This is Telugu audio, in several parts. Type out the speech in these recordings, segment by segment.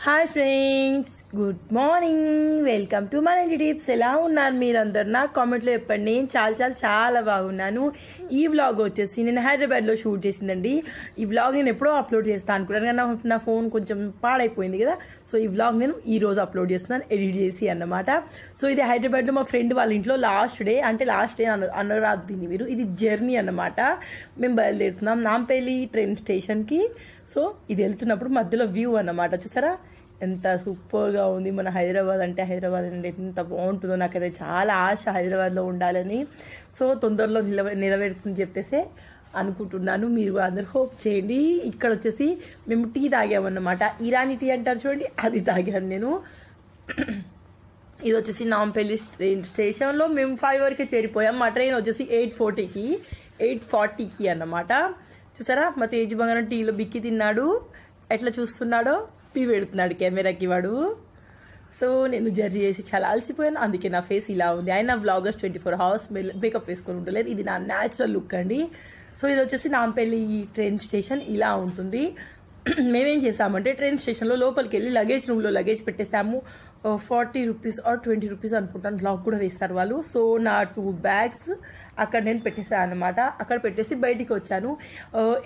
Hi friends, good morning. Welcome to మన ఇంటి టిప్స్. ఎలా ఉన్నారు మీరందరు? నాకు కామెంట్లో చెప్పండి. నేను చాలా చాలా చాలా బాగున్నాను. ఈ వ్లాగ్ వచ్చేసి నేను హైదరాబాద్లో షూట్ చేసిందండి. ఈ వ్లాగ్ నేను ఎప్పుడో అప్లోడ్ చేస్తాను అనుకున్నాను, కానీ నా ఫోన్ కొంచెం పాడైపోయింది కదా. సో ఈ వ్లాగ్ నేను ఈ రోజు అప్లోడ్ చేస్తున్నాను, ఎడిట్ చేసి అన్నమాట. సో ఇది హైదరాబాద్లో మా ఫ్రెండ్ వాళ్ళ ఇంట్లో లాస్ట్ డే అనరాదు దీన్ని మీరు. ఇది జర్నీ అన్నమాట. మేము బయలుదేరుతున్నాం నాంపల్లి ట్రైన్ స్టేషన్కి. సో ఇది వెళ్తున్నప్పుడు మధ్యలో వ్యూ అన్నమాట. చూసారా ఎంత సూపర్గా ఉంది. మన హైదరాబాద్ అంటే ఎంత బాగుంటుందో. నాకైతే చాలా ఆశ హైదరాబాద్లో ఉండాలని. సో తొందరలో నెరవేరుతుందని చెప్పేసి అనుకుంటున్నాను. మీరు అందరు హోప్ చేయండి. ఇక్కడ వచ్చేసి మేము టీ తాగామన్నమాట. ఇరానీ టీ అంటారు చూడండి, అది తాగాను నేను. ఇది వచ్చేసి నాంపల్లి ట్రైన్ స్టేషన్లో మేము 5 వరకే చేరిపోయాం. మా ట్రైన్ వచ్చేసి 8:40కి అన్నమాట. చూసారా మా తేజ్ బంగారం టీలో బిక్కి తిన్నాడు. ఎట్లా చూస్తున్నాడో పీ పెడుతున్నాడు కెమెరాకి వాడు. సో నేను జర్నీ చేసి చాలా అలసిపోయాను, అందుకే నా ఫేస్ ఇలా ఉంది. ఆయన వ్లాగర్స్ 24 hours మేకప్ వేసుకొని ఉండలేరు. ఇది నా న్యాచురల్ లుక్ అండి. సో ఇది వచ్చేసి నాంపల్లి ట్రైన్ స్టేషన్ ఇలా ఉంటుంది. మేమేం చేసామంటే ట్రైన్ స్టేషన్లో లోపలికి వెళ్ళి లగేజ్ రూమ్లో లగేజ్ పెట్టేసాము. 40 రూపీస్ ఆర్ 20 రూపీస్ అనుకుంటాను, లాక్ కూడా వేస్తారు వాళ్ళు. సో నా 2 బ్యాగ్స్ అక్కడ నేను పెట్టేసాను అనమాట. అక్కడ పెట్టేసి బయటికి వచ్చాను.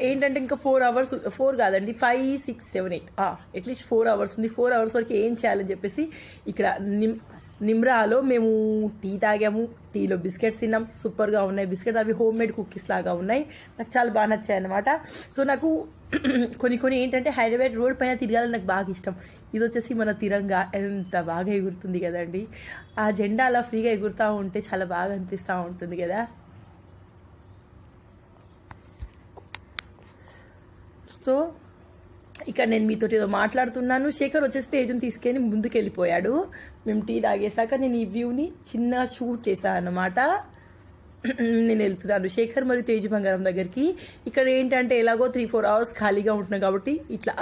ఏంటంటే ఇంకా 4 hours, 4 కాదండి 5, 6, 7, 8 అట్లీస్ట్ 4 hours ఉంది. 4 hours వరకు ఏం చేయాలని చెప్పేసి ఇక్కడ నిమ్రాలో మేము టీ తాగాము. టీలో బిస్కెట్స్ తిన్నాం, సూపర్గా ఉన్నాయి బిస్కెట్స్. అవి హోమ్ మేడ్ కుకీస్ లాగా ఉన్నాయి, నాకు చాలా బాగా నచ్చాయి అనమాట. సో నాకు కొన్ని ఏంటంటే హైదరాబాద్ రోడ్ పైన తిరగాలని నాకు బాగా ఇష్టం. ఇది వచ్చేసి మన తిరంగా ఎంత బాగా ఎగురుతుంది కదండి. ఆ జెండా అలా ఫ్రీగా ఎగురుతూ ఉంటే చాలా బాగా అనిపిస్తూ ఉంటుంది కదా. సో ఇక్కడ నేను మీతో ఏదో మాట్లాడుతున్నాను. శేఖర్ వచ్చేసి తేజుని తీసుకెళ్ళి ముందుకు వెళ్ళిపోయాడు. మేము టీ తాగేసాక నేను ఈ వ్యూని చిన్న షూట్ చేశాను అన్నమాట. నేను వెళ్తున్నాను శేఖర్ మరియు తేజ్ బంగారం దగ్గరికి. ఇక్కడ ఏంటంటే ఎలాగో 3-4 hours ఖాళీగా ఉంటున్నాం కాబట్టి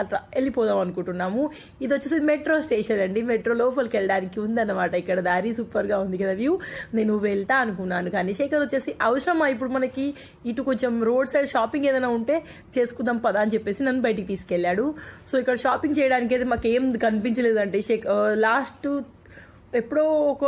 అట్లా వెళ్ళిపోదాం అనుకుంటున్నాము. ఇది వచ్చేసి మెట్రో స్టేషన్ అండి. మెట్రో లోపలికి వెళ్ళడానికి ఉందన్నమాట. ఇక్కడ దారి సూపర్గా ఉంది కదా వ్యూ. నేను వెళ్తా అనుకున్నాను కానీ శేఖర్ వచ్చేసి అవసరమా ఇప్పుడు మనకి ఇటు కొంచెం రోడ్ సైడ్ షాపింగ్ ఏదైనా ఉంటే చేసుకుందాం పదా అని చెప్పేసి నన్ను బయటికి తీసుకెళ్లాడు. సో ఇక్కడ షాపింగ్ చేయడానికి అయితే మాకు ఏం కనిపించలేదంటే లాస్ట్ ఎప్పుడో ఒక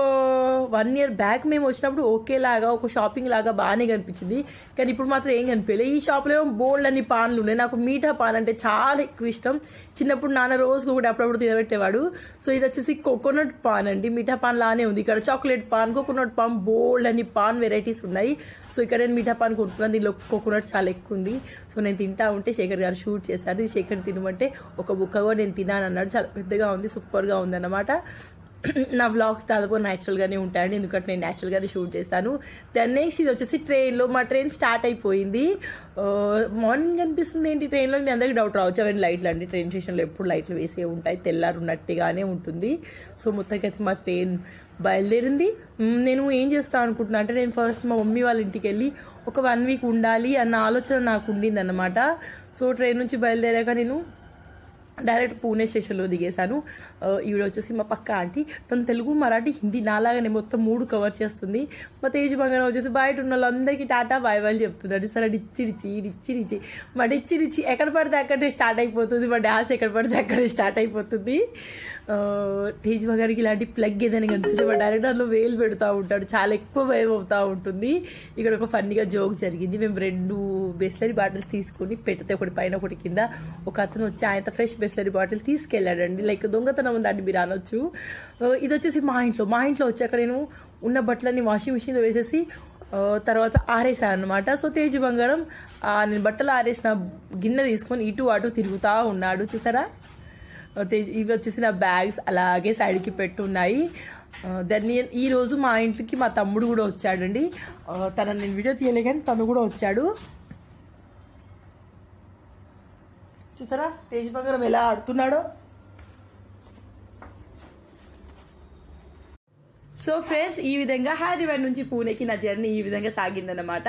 1 year బ్యాక్ మేము వచ్చినప్పుడు ఓకేలాగా ఒక షాపింగ్ లాగా బాగానే కనిపించింది, కానీ ఇప్పుడు మాత్రం ఏం కనిపించలేదు. ఈ షాప్లో ఏమో బోల్డ్ అన్ని పాన్లు ఉన్నాయి. నాకు మీఠా పాన్ అంటే చాలా ఎక్కువ ఇష్టం. చిన్నప్పుడు నాన్న రోజుకు ఒకటి అప్పుడప్పుడు తినబెట్టేవాడు. సో ఇది వచ్చేసి కోకోనట్ పాన్ అండి. మీఠా పాన్ లానే ఉంది. ఇక్కడ చాక్లెట్ పాన్, కోకోనట్ పాన్, బోల్డ్ అన్ని పాన్ వెరైటీస్ ఉన్నాయి. సో ఇక్కడ నేను మీఠా పాన్ కొనుక్కున్నాను. దీనిలో కోకోనట్ చాలా ఎక్కువ ఉంది. సో నేను తింటా ఉంటే శేఖర్ గారు షూట్ చేశారు. ఇది శేఖర్ తినమంటే ఒక బుక్క కూడా నేను తిన్నాను అన్నాడు. చాలా పెద్దగా ఉంది, సూపర్గా ఉంది అన్నమాట. నా వ్లాగ్స్ దాదాపు న్యాచురల్గానే ఉంటాయండి, ఎందుకంటే నేను న్యాచురల్గానే షూట్ చేస్తాను. దాని నెక్స్ట్ ఇది వచ్చేసి ట్రైన్లో మా ట్రైన్ స్టార్ట్ అయిపోయింది. మార్నింగ్ అనిపిస్తుంది ఏంటి ట్రైన్లో, మీ అందరికీ డౌట్ రావచ్చు. అవన్నీ లైట్లు అండి. ట్రైన్ స్టేషన్లో ఎప్పుడు లైట్లు వేసే ఉంటాయి, తెల్లారున్నట్టుగానే ఉంటుంది. సో మొత్తానికి మా ట్రైన్ బయలుదేరింది. నేను ఏం చేస్తాను అనుకుంటున్నా అంటే నేను ఫస్ట్ మా మమ్మీ వాళ్ళ ఇంటికి వెళ్ళి ఒక 1 week ఉండాలి అన్న ఆలోచన నాకు ఉండింది అన్నమాట. సో ట్రైన్ నుంచి బయలుదేరాక నేను డైరెక్ట్ పూణే స్టేషన్లో దిగేశాను. ఈవిడ వచ్చేసి మా పక్క ఆంటీ. తను తెలుగు, మరాఠీ, హిందీ నాలాగానే మొత్తం 3 కవర్ చేస్తుంది. మా తేజ్ బంగారం వచ్చేసి బయట ఉన్న వాళ్ళందరికీ టాటా బాయ్ బాయ్ చెప్తున్నాడు. సరే డిచ్చి మా డిచ్చి ఎక్కడ పడితే అక్కడే స్టార్ట్ అయిపోతుంది. మా డాన్స్ ఎక్కడ పడితే అక్కడే స్టార్ట్ అయిపోతుంది. తేజ్ బంగారికి ఇలాంటి ప్లగ్ ఏదైనా కనిపిస్తే మా డైరెక్ట్ అందులో వేలు పెడుతూ ఉంటాడు. చాలా ఎక్కువ భయం అవుతూ ఉంటుంది. ఇక్కడ ఒక ఫన్నీగా జోక్ జరిగింది. మేము 2 బిస్లరీ బాటిల్స్ తీసుకుని పెడితే ఒకటి పైన ఒకటి కింద, ఒక అతను వచ్చి ఆయన ఫ్రెష్ బిస్లరీ బాటిల్ తీసుకెళ్ళాడండి. లైక్ దొంగతనం ఉందని మీరు అనొచ్చు. ఇది వచ్చేసి మా ఇంట్లో వచ్చాక నేను ఉన్న బట్టలన్నీ వాషింగ్ మిషన్లో వేసేసి తర్వాత ఆరేసాను అనమాట. సో తేజ్ బంగారం నేను బట్టలు ఆరేసిన గిన్నె తీసుకొని ఇటు అటు తిరుగుతూ ఉన్నాడు. చూసారా ఇవి వచ్చేసి నా బ్యాగ్స్ అలాగే సైడ్కి పెట్టున్నాయి. దాన్ని ఈరోజు మా ఇంటికి మా తమ్ముడు కూడా వచ్చాడండి. తనని నేను వీడియో తీయలే కానీ తను కూడా వచ్చాడు. చూసారా తేజ్ బంగారం ఎలా ఆడుతున్నాడో. సో ఫ్రెండ్స్, ఈ విధంగా హైదరాబాద్ నుంచి పూణేకి నా జర్నీ ఈ విధంగా సాగిందన్నమాట.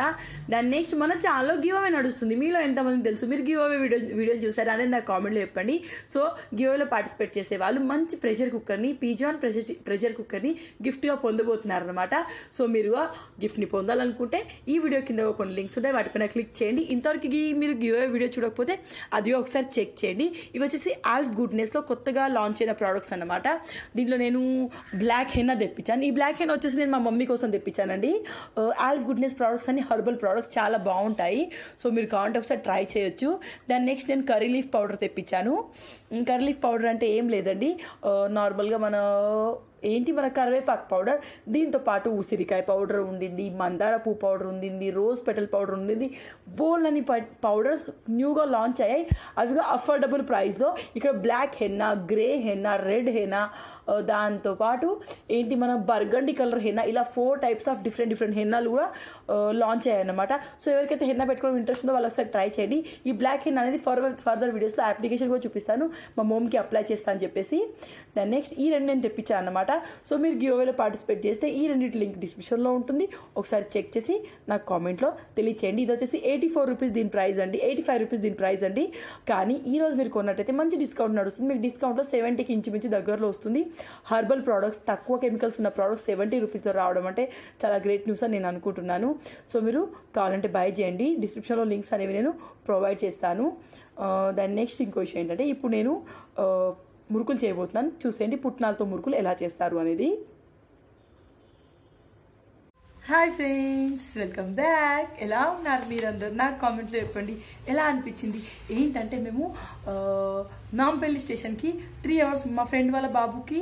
దాని నెక్స్ట్ మన ఛానల్లో గివ్ అవే నడుస్తుంది. మీలో ఎంతమంది తెలుసు మీరు గివ్ అవే వీడియో చూసారా అనేది నాకు కామెంట్లో చెప్పండి. సో గివ్ అవేలో పార్టిసిపేట్ చేసే వాళ్ళు మంచి ప్రెషర్ కుక్కర్ని, పిజాన్ ప్రెషర్ కుక్కర్ని గిఫ్ట్గా పొందబోతున్నారనమాట. సో మీరు ఆ గిఫ్ట్ని పొందాలనుకుంటే ఈ వీడియో కింద కొన్ని లింక్స్ ఉంటాయి, వాటిపైన క్లిక్ చేయండి. ఇంతవరకు మీరు గివ్ అవే వీడియో చూడకపోతే అది ఒకసారి చెక్ చేయండి. ఇవి వచ్చేసి ఆల్ఫ్ గుడ్నెస్లో కొత్తగా లాంచ్ అయిన ప్రోడక్ట్స్ అన్నమాట. దీంట్లో నేను బ్లాక్ హెన్నా తెప్పించాను. ఈ బ్లాక్ హెన్నా వచ్చేసి నేను మా మమ్మీ కోసం తెప్పించానండి. ఆల్ఫ్ గుడ్నెస్ ప్రోడక్ట్స్ అన్ని హర్బల్ ప్రోడక్ట్స్ చాలా బాగుంటాయి. సో మీరు కావాలంటే ఒకసారి ట్రై చేయొచ్చు. దాని నెక్స్ట్ నేను కర్రీ లీఫ్ పౌడర్ తెప్పించాను. కర్రీ లీఫ్ పౌడర్ అంటే ఏం లేదండి, నార్మల్గా మన కరివేపాకు పౌడర్, దీంతో పాటు ఉసిరికాయ పౌడర్ ఉండింది, మందార పువ్వు పౌడర్ ఉండింది, రోజ్ పెటల్ పౌడర్ ఉండింది, బోల్ అని పౌడర్స్ న్యూగా లాంచ్ అయ్యాయి. అవిగా అఫోర్డబుల్ ప్రైస్లో. ఇక్కడ black henna, grey henna, red henna, దాంతోపాటు మన బర్గండి కలర్ హెన్నా, ఇలా 4 టైప్స్ ఆఫ్ డిఫరెంట్ హెన్నాలు కూడా లాంచ్ అయ్యాయి అన్నమాట. సో ఎవరికైతే హెన్నా పెట్టుకోవడం ఇంట్రెస్ట్ ఉందో వాళ్ళు ఒకసారి ట్రై చేయండి. ఈ బ్లాక్ హెన్నా అనేది ఫర్దర్ వీడియోస్లో అప్లికేషన్ కూడా చూపిస్తాను, మా మమ్మీకి అప్లై చేస్తా అని చెప్పేసి. దాని నెక్స్ట్ ఈ రెండు నేను తెప్పించాను అన్నమాట. సో మీరు గివ్ అవేలో పార్టిసిపేట్ చేస్తే ఈ రెండింటి లింక్ డిస్క్రిప్షన్లో ఉంటుంది, ఒకసారి చెక్ చేసి నాకు కామెంట్లో తెలియచేయండి. ఇది వచ్చేసి 84 రూపీస్ దీని ప్రైస్ అండి, 85 రూపీస్ దీని ప్రైస్ అండి. కానీ ఈ రోజు మీరు కొన్నట్టయితే మంచి డిస్కౌంట్ నడుస్తుంది. మీకు డిస్కౌంట్లో 70కి ఇంచుమించు దగ్గరలో వస్తుంది. హర్బల్ ప్రోడక్ట్స్, తక్కువ కెమికల్స్ ఉన్న ప్రోడక్ట్స్ 70 రూపీస్లో రావడం అంటే చాలా గ్రేట్ న్యూస్ అని నేను అనుకుంటున్నాను. సో మీరు కావాలంటే బై చేయండి. డిస్క్రిప్షన్లో లింక్స్ అనేవి నేను ప్రొవైడ్ చేస్తాను. దాని నెక్స్ట్ ఇంకో విషయం ఏంటంటే, ఇప్పుడు నేను మురుకులు చేయబోతున్నాను. చూసేయండి పుట్నాలతో మురుకులు ఎలా చేస్తారు అనేది. Hi friends, welcome back. ఎలా ఉన్నారు మీరందరూ? నాకు కామెంట్లో చెప్పండి ఎలా అనిపించింది. ఏంటంటే మేము నాంపల్లి స్టేషన్కి 3 అవర్స్, మా ఫ్రెండ్ వాళ్ళ బాబుకి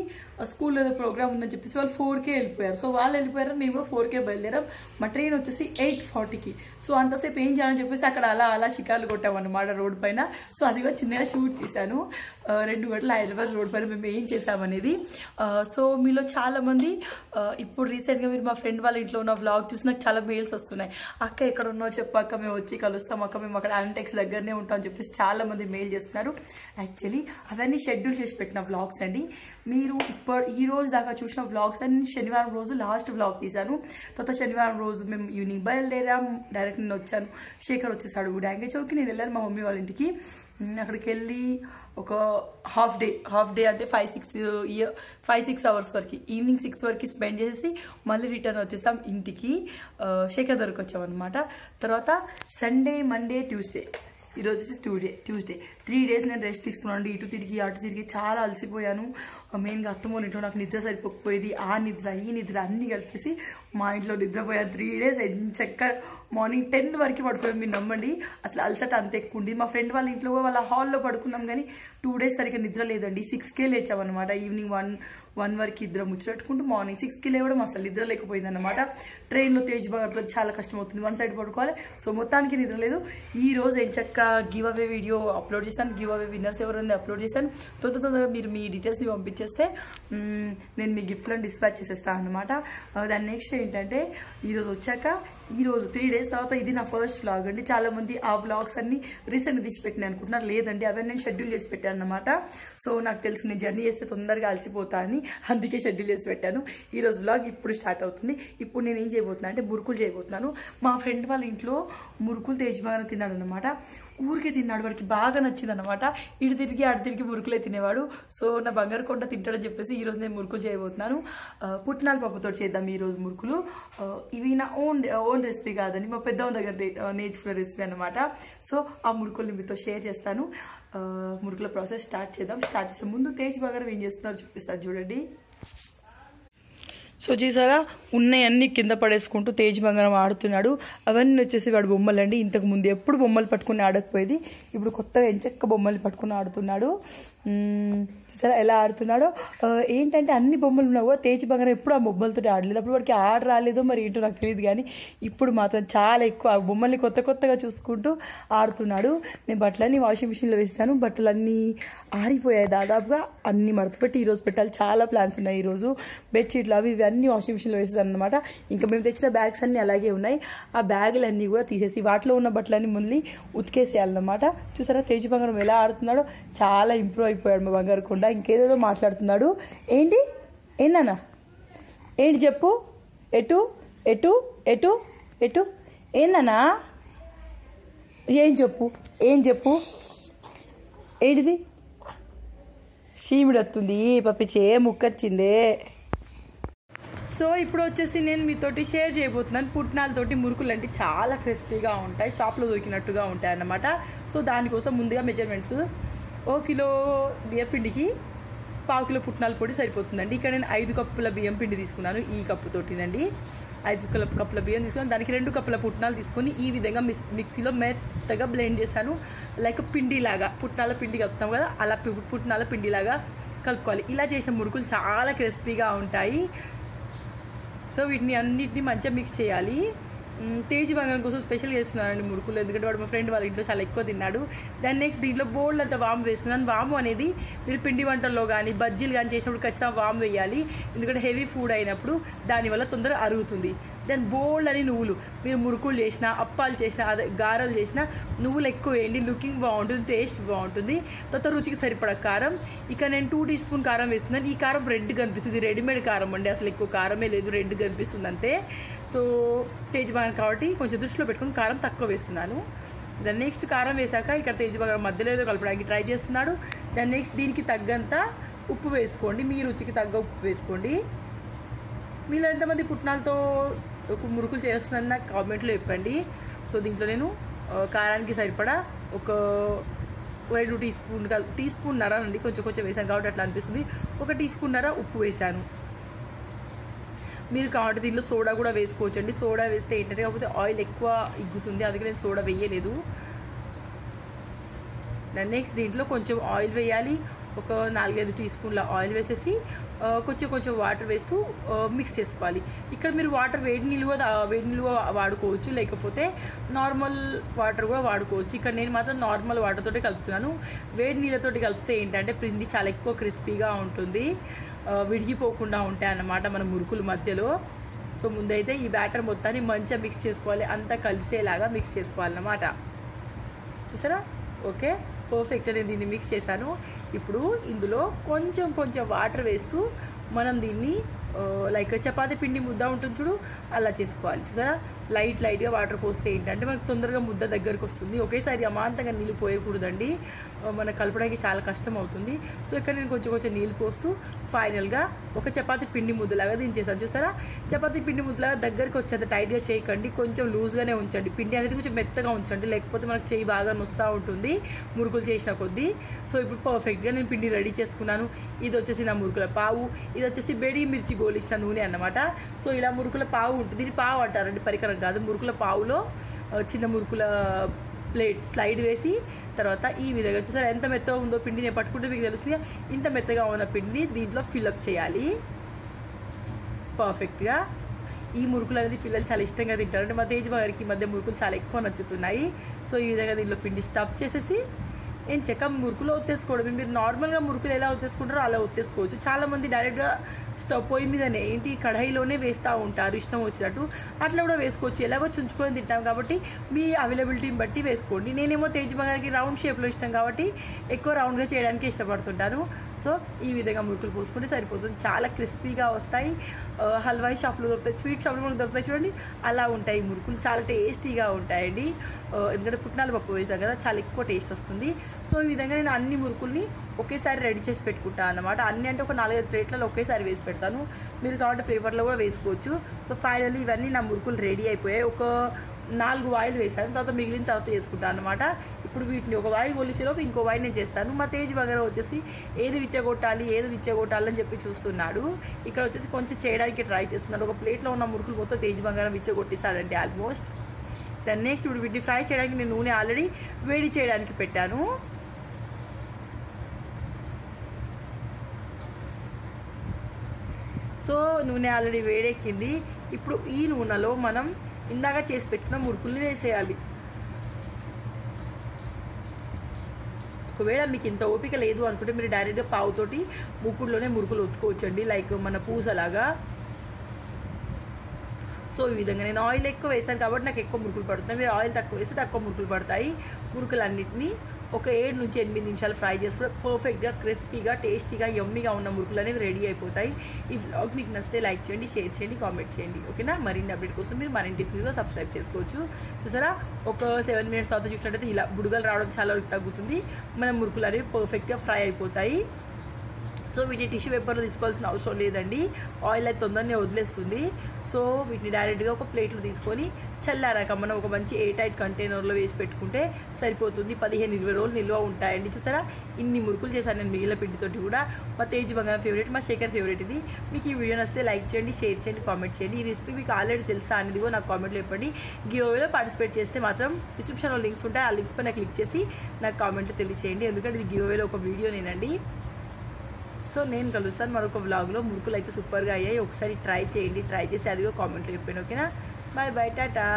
స్కూల్లో ఏదో ప్రోగ్రామ్ ఉందని చెప్పేసి వాళ్ళు 4కే వెళ్ళిపోయారు. సో వాళ్ళు వెళ్ళిపోయారు, మేము కూడా 4కే బయలుదేరాం. మా ట్రైన్ వచ్చేసి 8:40కి. సో అంతసేపు ఏం చేయాలని చెప్పేసి అక్కడ అలా షికార్లు కొట్టామన్నమాట రోడ్ పైన. సో అది కూడా చిన్నగా షూట్ తీశాను. 2 గంటల హైదరాబాద్ రోడ్ పైన మేము ఏం చేసామనేది. సో మీలో చాలా మంది ఇప్పుడు రీసెంట్గా మీరు మా ఫ్రెండ్ వాళ్ళ ఇంట్లో ఉన్న వ్లాగ్ చూసి నాకు చాలా మెయిల్స్ వస్తున్నాయి. అక్క ఎక్కడ ఉన్నావు చెప్పాక మేము వచ్చి కలుస్తాం, అక్క మేము అక్కడ ఆంటెక్స్ దగ్గరనే ఉంటాం అని చెప్పేసి చాలా మంది మెయిల్ చేస్తున్నారు. యాక్చువల్లీ అవన్నీ షెడ్యూల్ చేసి పెట్టిన వ్లాగ్స్ అండి. మీరు ఈ రోజు దాకా చూసిన వ్లాగ్స్ అన్ని శనివారం రోజు లాస్ట్ వ్లాగ్ తీశాను. తర్వాత శనివారం రోజు మేము ఈవినింగ్ బయలుదేరాం. డైరెక్ట్ నేను వచ్చాను, శేఖర్ వచ్చేసాడు డాంగే చౌక్కి. నేను వెళ్ళాను మా మమ్మీ వాళ్ళ ఇంటికి. అక్కడికి వెళ్ళి ఒక హాఫ్ డే అంటే 5-6 అవర్స్ వరకు, ఈవినింగ్ 6 వరకు స్పెండ్ చేసి మళ్ళీ రిటర్న్ వచ్చేసాం ఇంటికి. శేఖర్ దగ్గరకు వచ్చామన్నమాట. తర్వాత సండే, మండే, ట్యూస్డే, ఈరోజు వచ్చేసి ట్యూస్డే 3 డేస్ నేను రెస్ట్ తీసుకున్నాను. ఇటు తిరిగి అటు తిరిగి చాలా అలసిపోయాను. మెయిన్గా అత్తమ్మోళ్ళ ఇంట్లో నాకు నిద్ర సరిపోకపోయేది. ఆ నిద్ర ఈ నిద్ర అన్నీ కలిపేసి మా ఇంట్లో నిద్రపోయాను. 3 డేస్ చక్కగా మార్నింగ్ 10 వరకు పడుకోవడం మీరు నమ్మండి. అసలు అలసట అంత ఎక్కువ ఉంది. మా ఫ్రెండ్ వాళ్ళ ఇంట్లో వాళ్ళ హాల్లో పడుకున్నాం, కానీ 2 డేస్ సరిగ్గా నిద్ర లేదండి. 6కే లేచామన్నమాట. ఈవినింగ్ 1 వరకు ఇద్దరం ముచ్చట్టుకుంటూ మార్నింగ్ 6కి లేవడం అసలు నిద్ర లేకపోయింది అనమాట. ట్రైన్లో తేజ్ బాగా చాలా కష్టం అవుతుంది, 1 సైడ్ పడుకోవాలి. సో మొత్తానికి నిద్ర లేదు. ఈ రోజు చక్కగా గివ్ అవే వీడియో అప్లోడ్ చేశాను. గివ్ అవే విన్నర్స్ ఎవరైనా అప్లోడ్ చేశాను. తొందరగా మీరు మీ డీటెయిల్స్ని పంపించేస్తే నేను మీ గిఫ్ట్లను డిస్పాచ్ చేసేస్తాను అనమాట. దాని నెక్స్ట్ ఏంటంటే, ఈరోజు వచ్చాక ఈరోజు 3 డేస్ తర్వాత ఇది నా ఫస్ట్ వ్లాగ్ అండి. చాలా మంది ఆ వ్లాగ్స్ అన్ని రీసెంట్గా తీసి పెట్టినా అనుకుంటున్నారు. లేదండి, అవన్నీ నేను షెడ్యూల్ చేసి పెట్టాను అనమాట. సో నాకు తెలుసు నేను జర్నీ చేస్తే తొందరగా అలసిపోతా అని, అందుకే షెడ్యూల్ చేసి పెట్టాను. ఈరోజు వ్లాగ్ ఇప్పుడు స్టార్ట్ అవుతుంది. ఇప్పుడు నేను ఏం చేయబోతున్నా అంటే మురుకులు చేయబోతున్నాను. మా ఫ్రెండ్ వాళ్ళ ఇంట్లో మురుకులు తేజ్బాగా తిన్నాడు అనమాట. ఊరికే తిన్నాడు, వాడికి బాగా నచ్చింది అనమాట. ఇటు తిరిగి అటు తిరిగి మురుకులే తినేవాడు. సో నా బంగారు కొండ తింటాడని చెప్పేసి ఈరోజు నేను మురుకులు చేయబోతున్నాను. పుట్నాల పప్పుతో చేద్దాం ఈరోజు మురుకులు. ఇవి నా ఓన్ రెసిపీ కాదండి, మా పెద్దమ్మ దగ్గర నేర్చుకున్న రెసిపీ అనమాట. సో ఆ మురుకుల్ని మీతో షేర్ చేస్తాను. మురుకుల ప్రాసెస్ స్టార్ట్ చేసే ముందు తేజ్ బాగా ఏం చేస్తున్నారో చూపిస్తాను చూడండి. సో చూసారా, ఉన్నాయన్నీ కింద పడేసుకుంటూ తేజ్ బంగారం ఆడుతున్నాడు. అవన్నీ వచ్చేసి వాడు బొమ్మలు అండి. ఇంతకు ముందు ఎప్పుడు బొమ్మలు పట్టుకుని ఆడకపోయేది, ఇప్పుడు కొత్తగా ఎంచక్క బొమ్మలు పట్టుకుని ఆడుతున్నాడు. చూసారా ఎలా ఆడుతున్నాడో. ఏంటంటే అన్ని బొమ్మలు ఉన్నావు, తేజ్ బంగారం ఎప్పుడు ఆ బొమ్మలతో ఆడలేదు. అప్పుడు వాడికి ఆడ రాలేదో మరి ఏంటో నాకు తెలియదు, కానీ ఇప్పుడు మాత్రం చాలా ఎక్కువ ఆ బొమ్మల్ని కొత్తగా చూసుకుంటూ ఆడుతున్నాడు. నేను బట్టలన్నీ వాషింగ్ మిషన్లో వేస్తాను. బట్టలన్నీ ఆరిపోయాయి దాదాపుగా, అన్ని మడతపెట్టి ఈరోజు పెట్టాలి. చాలా ప్లాన్స్ ఉన్నాయి ఈరోజు. బెడ్షీట్లు అవి ఇవి అన్నీ వాషింగ్ మిషన్లో వేస్తాను అనమాట. ఇంకా మేము తెచ్చిన బ్యాగ్స్ అన్నీ అలాగే ఉన్నాయి. ఆ బ్యాగులన్నీ కూడా తీసేసి వాటిలో ఉన్న బట్టలన్నీ మళ్ళీ ఉతికేసేయాలన్నమాట. చూసారా తేజ్ బంగారం ఎలా ఆడుతున్నాడో, చాలా ఇంప్రూవ్ అయిపోయాడు మా బంగారు కొండ. ఇంకేదేదో మాట్లాడుతున్నాడు. ఏంటన్నా ఏంటి చెప్పు, ఎటు ఎటు ఎటు ఎటు ఏందన్నా, ఏం చెప్పు, ఏం చెప్పు, ఏంటిది? చీమిడి వస్తుంది పప్పిచే, ముక్కొచ్చిందే. సో ఇప్పుడు వచ్చేసి నేను మీతోటి షేర్ చేయబోతున్నాను. పుట్నాలతోటి మురుకులు అంటే చాలా క్రిస్పీగా ఉంటాయి, షాప్లో దొరికినట్టుగా ఉంటాయి అన్నమాట. సో దానికోసం ముందుగా మెజర్మెంట్స్, 1 కిలో బియ్యం పిండికి 1/2 కిలో పుట్నాల పొడి సరిపోతుందండి. ఇక్కడ నేను 5 కప్పుల బియ్యం పిండి తీసుకున్నాను, ఈ కప్పుతోటినండి. 5 కప్పుల బియ్యం తీసుకుని దానికి 2 కప్పుల పుట్నాలు తీసుకొని ఈ విధంగా మిక్సీలో మెత్తగా బ్లెండ్ చేశాను. లైక్ పిండిలాగా, పుట్నాల పిండి కలుపుతాం కదా, అలా పుట్నాల పిండిలాగా కలుపుకోవాలి. ఇలా చేసిన మురుకులు చాలా క్రిస్పీగా ఉంటాయి. సో వీటిని అన్నిటిని మంచిగా మిక్స్ చేయాలి. తేజ్ బంగారం కోసం స్పెషల్గా చేస్తున్నానండి మురుకులు, ఎందుకంటే వాడు మా ఫ్రెండ్ వాళ్ళ ఇంట్లో చాలా ఎక్కువ తిన్నాడు. దాన్ని నెక్స్ట్ దీంట్లో బోల్డ్ అంతా వాము వేస్తున్నాను. వాము అనేది మీరు పిండి వంటల్లో కానీ బజ్జీలు కానీ చేసినప్పుడు ఖచ్చితంగా వాము వేయాలి, ఎందుకంటే హెవీ ఫుడ్ అయినప్పుడు దానివల్ల తొందరగా అరుగుతుంది. దాని బోల్డ్ అని నువ్వులు, మీరు మురుకులు చేసినా అప్పాలు చేసినా అదే గారెలు చేసినా నువ్వులు ఎక్కువ వేయండి, లుకింగ్ బాగుంటుంది, టేస్ట్ బాగుంటుంది. తర్వాత రుచికి సరిపడ కారం, ఇక నేను 2 టీ స్పూన్ కారం వేస్తున్నాను. ఈ కారం రెడ్ కనిపిస్తుంది, రెడీమేడ్ కారం అండి, అసలు ఎక్కువ కారమే లేదు, రెడ్ కనిపిస్తుంది అంతే. సో తేజ్ బంగారం కాబట్టి కొంచెం దృష్టిలో పెట్టుకుని కారం తక్కువ వేస్తున్నాను. దాన్ని నెక్స్ట్ కారం వేసాక ఇక్కడ తేజ్ బంగారం మధ్యలో ఏదో కలపడానికి ట్రై చేస్తున్నాడు. దాన్ని నెక్స్ట్ దీనికి తగ్గంత ఉప్పు వేసుకోండి, మీ రుచికి తగ్గ ఉప్పు వేసుకోండి. మీలో ఎంతమంది పుట్నాలతో మురుకులు చేస్తున్నారని నాకు కామెంట్లో చెప్పండి. సో దీంట్లో నేను కారానికి సరిపడా ఒక 2 టీ స్పూన్ నర అండి, కొంచెం వేసాను కాబట్టి అట్లా అనిపిస్తుంది. 1 టీ స్పూన్ నర ఉప్పు వేసాను. మీరు కాబట్టి దీంట్లో సోడా కూడా వేసుకోవచ్చు అండి. సోడా వేస్తే ఏంటంటే కాకపోతే ఆయిల్ ఎక్కువ ఇగ్గుతుంది, అందుకే నేను సోడా వేయలేదు. దాని నెక్స్ట్ దీంట్లో కొంచెం ఆయిల్ వేయాలి, ఒక 4-5 టీ స్పూన్ల ఆయిల్ వేసేసి కొంచెం వాటర్ వేస్తూ మిక్స్ చేసుకోవాలి. ఇక్కడ మీరు వాటర్ వేడి నీళ్ళు వాడుకోవచ్చు, లేకపోతే నార్మల్ వాటర్ కూడా వాడుకోవచ్చు. ఇక్కడ నేను మాత్రం నార్మల్ వాటర్తోటి కలుపుతున్నాను. వేడి నీళ్ళతోటి కలిపితే ఏంటంటే పిండి చాలా ఎక్కువ క్రిస్పీగా ఉంటుంది, విడిగిపోకుండా ఉంటాయి అన్నమాట మన మురుకుల మధ్యలో. సో ముందైతే ఈ బ్యాటర్ మొత్తాన్ని మంచిగా మిక్స్ చేసుకోవాలి, అంతా కలిసేలాగా మిక్స్ చేసుకోవాలన్నమాట. చూసారా? Okay, perfect. నేను దీన్ని మిక్స్ చేశాను. ఇప్పుడు ఇందులో కొంచెం వాటర్ వేస్తూ మనం దీన్ని లైక్ చపాతీ పిండి ముద్ద ఉంటుంది చూడు, అలా చేసుకోవాలి. చూసారా? లైట్గా వాటర్ పోస్తే ఏంటంటే మనకు తొందరగా ముద్ద దగ్గరకు వస్తుంది. ఒకేసారి అమాంతంగా నీళ్ళు పోయకూడదండి, మన కలపడానికి చాలా కష్టం అవుతుంది. సో ఇక్కడ నేను కొంచెం నీళ్ళు పోస్తూ ఫైనల్గా ఒక చపాతీ పిండి ముద్దలాగా దించేసాను. చూసారా? చపాతీ పిండి ముద్దలాగా దగ్గరికి వచ్చేంత టైట్గా చేయకండి, కొంచెం లూజ్గానే ఉంచండి. పిండి అనేది కొంచెం మెత్తగా ఉంచండి, లేకపోతే మనకు చేయి బాగా నొస్తూ ఉంటుంది మురుకులు చేసిన కొద్దీ. సో ఇప్పుడు పర్ఫెక్ట్గా నేను పిండి రెడీ చేసుకున్నాను. ఇది వచ్చేసి నా మురుకుల పావు, ఇది వచ్చేసి బేడి మిర్చి గోలిచ్చిన నూనె అన్నమాట. సో ఇలా మురుకుల పావు ఉంటుంది, దీన్ని పావు అంటారండి, పరికరం కాదు. మురుకుల పావులో చిన్న మురుకుల ప్లేట్ స్లైడ్ వేసి తర్వాత ఈ విధంగా చూసారా ఎంత మెత్తగా ఉందో పిండి, నేను పట్టుకుంటే మీకు తెలుస్తుంది. ఇంత మెత్తగా ఉన్న పిండిని దీంట్లో ఫిల్అప్ చేయాలి పర్ఫెక్ట్గా. ఈ మురుకులు అనేది పిల్లలు చాలా ఇష్టంగా తింటారు, అంటే మా తేజ్ గారికి ఈ మధ్య మురుకులు చాలా ఎక్కువ నచ్చుతున్నాయి. సో ఈ విధంగా దీంట్లో పిండి స్టఫ్ చేసేసి నేను చెక్క మురుకులో ఒత్తేసుకోవడం. మీరు నార్మల్గా మురుకులు ఎలా ఒత్తేసుకుంటారో అలా ఒత్తేసుకోవచ్చు. చాలామంది డైరెక్ట్గా స్టవ్ పొయ్యి మీదనే ఏంటి కడాయిలోనే వేస్తూ ఉంటారు ఇష్టం వచ్చినట్టు, అట్లా కూడా వేసుకోవచ్చు. ఎలాగో చుంచుకొని తింటాం కాబట్టి మీ అవైలబిలిటీని బట్టి వేసుకోండి. నేనేమో తేజ్ బంగారికి రౌండ్ షేప్లో ఇష్టం కాబట్టి ఎక్కువ రౌండ్గా చేయడానికి ఇష్టపడుతుంటాను. సో ఈ విధంగా మురుకులు పోసుకుంటే సరిపోతుంది, చాలా క్రిస్పీగా వస్తాయి. హల్వాయి షాప్లో దొరుకుతాయి, స్వీట్ షాప్లో కూడా దొరుకుతాయి చూడండి, అలా ఉంటాయి మురుకులు, చాలా టేస్టీగా ఉంటాయండి. ఎందుకంటే పుట్నాల పప్పు వేసాం కదా, చాలా ఎక్కువ టేస్ట్ వస్తుంది. సో ఈ విధంగా నేను అన్ని మురుకుల్ని ఒకేసారి రెడీ చేసి పెట్టుకుంటాను అన్నమాట. అన్ని అంటే ఒక 4-5 ప్లేట్లలో ఒకేసారి వేసి పెడతాను, మీరు కావాలంటే ఫ్లేవర్లో కూడా వేసుకోవచ్చు. సో ఫైనల్లీ ఇవన్నీ నా మురుకులు రెడీ అయిపోయాయి. ఒక 4 వాయిలు వేసాను, తర్వాత మిగిలిన తర్వాత చేసుకుంటాను అనమాట. ఇప్పుడు వీటిని ఒక వాయి గొలిచేలోపు ఇంకో వాయి నేను చేస్తాను. మా తేజ్ బంగారం వచ్చేసి ఏది విచ్చగొట్టాలని చెప్పి చూస్తున్నాడు. ఇక్కడ వచ్చేసి కొంచెం చేయడానికి ట్రై చేస్తున్నాడు. ఒక ప్లేట్లో ఉన్న మురుకులు మొత్తం తేజ్ బంగారం విచ్చగొట్టేసాడండి ఆల్మోస్ట్. దాన్ని నెక్స్ట్ ఇప్పుడు వీటిని ఫ్రై చేయడానికి నేను నూనె ఆల్రెడీ వేడి చేయడానికి పెట్టాను. సో నూనె ఆల్రెడీ వేడెక్కింది. ఇప్పుడు ఈ నూనెలో మనం ఇందాక చేసి పెట్టిన మురుకుల్ని వేసేయాలి. ఒకవేళ మీకు ఇంత ఓపిక లేదు అనుకుంటే మీరు డైరెక్ట్గా పావుతోటి మూకుడులోనే మురుకులు ఒత్తుకోవచ్చండి, లైక్ మన పూసలాగా. సో ఈ విధంగా నేను ఆయిల్ ఎక్కువ వేసాను కాబట్టి నాకు ఎక్కువ మురుకులు పడుతున్నాయి, మీరు ఆయిల్ తక్కువ వేస్తే తక్కువ మురుకులు పడతాయి. మురుకులన్నింటినీ ఒక 7 నుంచి 8 నిమిషాలు ఫ్రై చేసుకుంటే పర్ఫెక్ట్గా క్రిస్పీగా టేస్టీగా యమ్మీగా ఉన్న మురుకులు అనేవి రెడీ అయిపోతాయి. ఈ వ్లాగ్ మీకు నచ్చితే లైక్ చేయండి, షేర్ చేయండి, కామెంట్ చేయండి. ఓకేనా? మరిన్ని అప్డేట్ కోసం మీరు మన ఇంటికి సబ్స్క్రైబ్ చేసుకోవచ్చు. చూసారా, ఒక 7 మినిట్స్ తర్వాత చూసినట్టయితే ఇలా బుడగలు రావడం చాలా తగ్గుతుంది. మన మురుకులు అనేవి పర్ఫెక్ట్గా ఫ్రై అయిపోతాయి. సో వీటిని టిష్యూ పేపర్లో తీసుకోవాల్సిన అవసరం లేదండి. ఆయిల్ అయితే తొందరనే వదిలేస్తుంది. సో వీటిని డైరెక్ట్గా ఒక ప్లేట్లో తీసుకొని చల్లారాక మనం ఒక మంచి ఎయిర్ టైట్ కంటైనర్లో వేసి పెట్టుకుంటే సరిపోతుంది. 15-20 రోజులు నిల్వ ఉంటాయండి. చూసారా, ఇన్ని మురుకులు చేశాను నేను మిగిలిన పిండితోటి కూడా. మా తేజ్ బంగారం ఫేవరెట్, మా శేఖర్ ఫేవరెట్ ఇది. మీకు ఈ వీడియో నచ్చితే లైక్ చేయండి, షేర్ చేయండి, కామెంట్ చేయండి. ఈ రెసిపీ మీకు ఆల్రెడీ తెలుసా అనేది కూడా నాకు కామెంట్లో చెప్పండి. గివ్అవేలో పార్టిసిపేట్ చేస్తే మాత్రం డిస్క్రిప్షన్లో లింక్స్ ఉంటాయి. ఆ లింక్స్ పైన క్లిక్ చేసి నాకు కామెంట్లో తెలియచేయండి. ఎందుకంటే ఇది గివ్అవేలో ఒక వీడియో నేనండి. సో నేను కలుస్తాను మరొక వ్లాగ్లో. మురుకులు అయితే సూపర్గా అయ్యాయి. ఒకసారి ట్రై చేయండి, ట్రై చేసి అదిగో కామెంట్లో చెప్పండి. ఓకేనా? Bye bye, Tata.